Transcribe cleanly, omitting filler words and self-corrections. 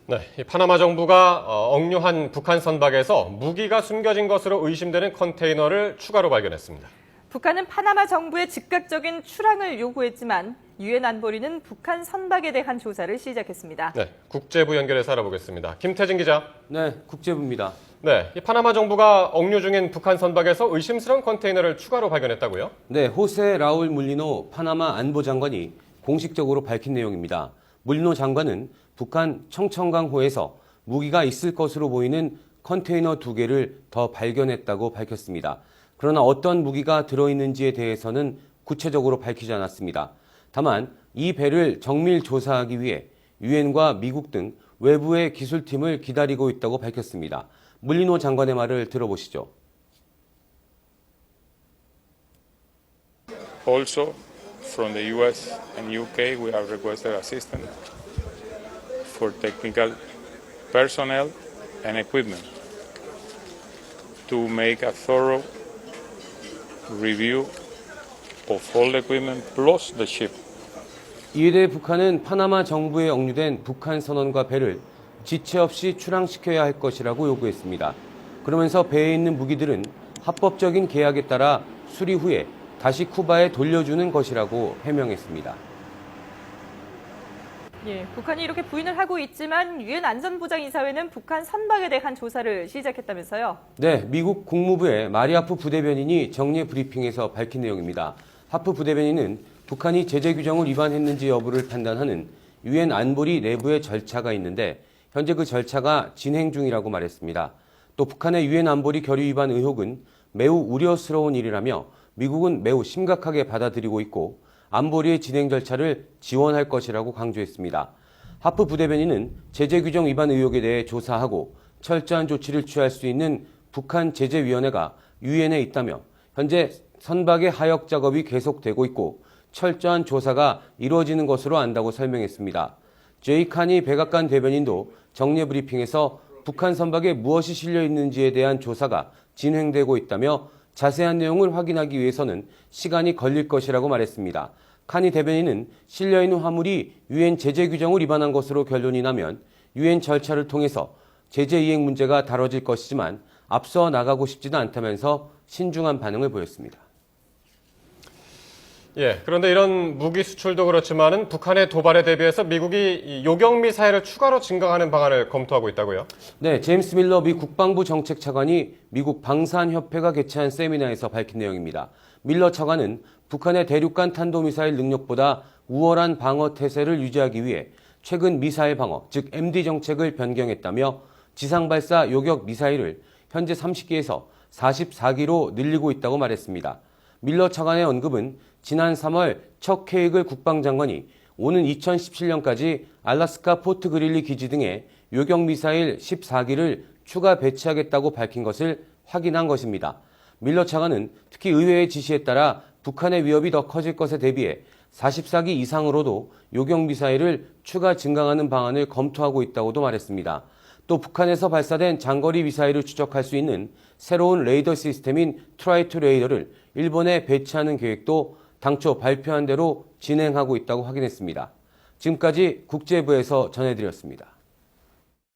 네, 이 파나마 정부가 억류한 북한 선박에서 무기가 숨겨진 것으로 의심되는 컨테이너를 추가로 발견했습니다. 북한은 파나마 정부의 즉각적인 출항을 요구했지만 유엔 안보리는 북한 선박에 대한 조사를 시작했습니다. 네, 국제부 연결해서 알아보겠습니다. 김태진 기자. 네, 국제부입니다. 네, 이 파나마 정부가 억류 중인 북한 선박에서 의심스러운 컨테이너를 추가로 발견했다고요? 네, 호세 라울 물리노 파나마 안보장관이 공식적으로 밝힌 내용입니다. 물리노 장관은 북한 청천강호에서 무기가 있을 것으로 보이는 컨테이너 2개를 더 발견했다고 밝혔습니다. 그러나 어떤 무기가 들어있는지에 대해서는 구체적으로 밝히지 않았습니다. 다만 이 배를 정밀 조사하기 위해 유엔과 미국 등 외부의 기술팀을 기다리고 있다고 밝혔습니다. 물리노 장관의 말을 들어보시죠. Also, from the US and UK, we have requested assistance for technical personnel and equipment to make a thorough review of all the equipment plus the ship. 이에 대해 북한은 파나마 정부에 억류된 북한 선원과 배를 지체 없이 출항시켜야 할 것이라고 요구했습니다. 그러면서 배에 있는 무기들은 합법적인 계약에 따라 수리 후에 다시 쿠바에 돌려주는 것이라고 해명했습니다. 북한이 이렇게 부인을 하고 있지만 유엔 안전보장이사회는 북한 선박에 대한 조사를 시작했다면서요? 네, 미국 국무부의 마리아프 부대변인이 정례 브리핑에서 밝힌 내용입니다. 하프 부대변인은 북한이 제재 규정을 위반했는지 여부를 판단하는 유엔 안보리 내부의 절차가 있는데 현재 그 절차가 진행 중이라고 말했습니다. 또 북한의 유엔 안보리 결의 위반 의혹은 매우 우려스러운 일이라며 미국은 매우 심각하게 받아들이고 있고 안보리의 진행 절차를 지원할 것이라고 강조했습니다. 하프 부대변인은 제재 규정 위반 의혹에 대해 조사하고 철저한 조치를 취할 수 있는 북한 제재위원회가 유엔에 있다며 현재 선박의 하역 작업이 계속되고 있고 철저한 조사가 이루어지는 것으로 안다고 설명했습니다. 제이 카니 백악관 대변인도 정례 브리핑에서 북한 선박에 무엇이 실려 있는지에 대한 조사가 진행되고 있다며 자세한 내용을 확인하기 위해서는 시간이 걸릴 것이라고 말했습니다. 카니 대변인은 실려있는 화물이 유엔 제재 규정을 위반한 것으로 결론이 나면 유엔 절차를 통해서 제재 이행 문제가 다뤄질 것이지만 앞서 나가고 싶지도 않다면서 신중한 반응을 보였습니다. 그런데 이런 무기 수출도 그렇지만은 북한의 도발에 대비해서 미국이 요격 미사일을 추가로 증강하는 방안을 검토하고 있다고요? 네, 제임스 밀러 미 국방부 정책차관이 미국 방산협회가 개최한 세미나에서 밝힌 내용입니다. 밀러 차관은 북한의 대륙간 탄도미사일 능력보다 우월한 방어 태세를 유지하기 위해 최근 미사일 방어, 즉 MD 정책을 변경했다며 지상 발사 요격 미사일을 현재 30기에서 44기로 늘리고 있다고 말했습니다. 밀러 차관의 언급은 지난 3월 척 헤이글 국방장관이 오는 2017년까지 알래스카 포트 그릴리 기지 등에 요격 미사일 14기를 추가 배치하겠다고 밝힌 것을 확인한 것입니다. 밀러 차관은 특히 의회의 지시에 따라 북한의 위협이 더 커질 것에 대비해 44기 이상으로도 요격 미사일을 추가 증강하는 방안을 검토하고 있다고도 말했습니다. 또 북한에서 발사된 장거리 미사일을 추적할 수 있는 새로운 레이더 시스템인 트라이트 레이더를 일본에 배치하는 계획도 당초 발표한 대로 진행하고 있다고 확인했습니다. 지금까지 국제부에서 전해드렸습니다.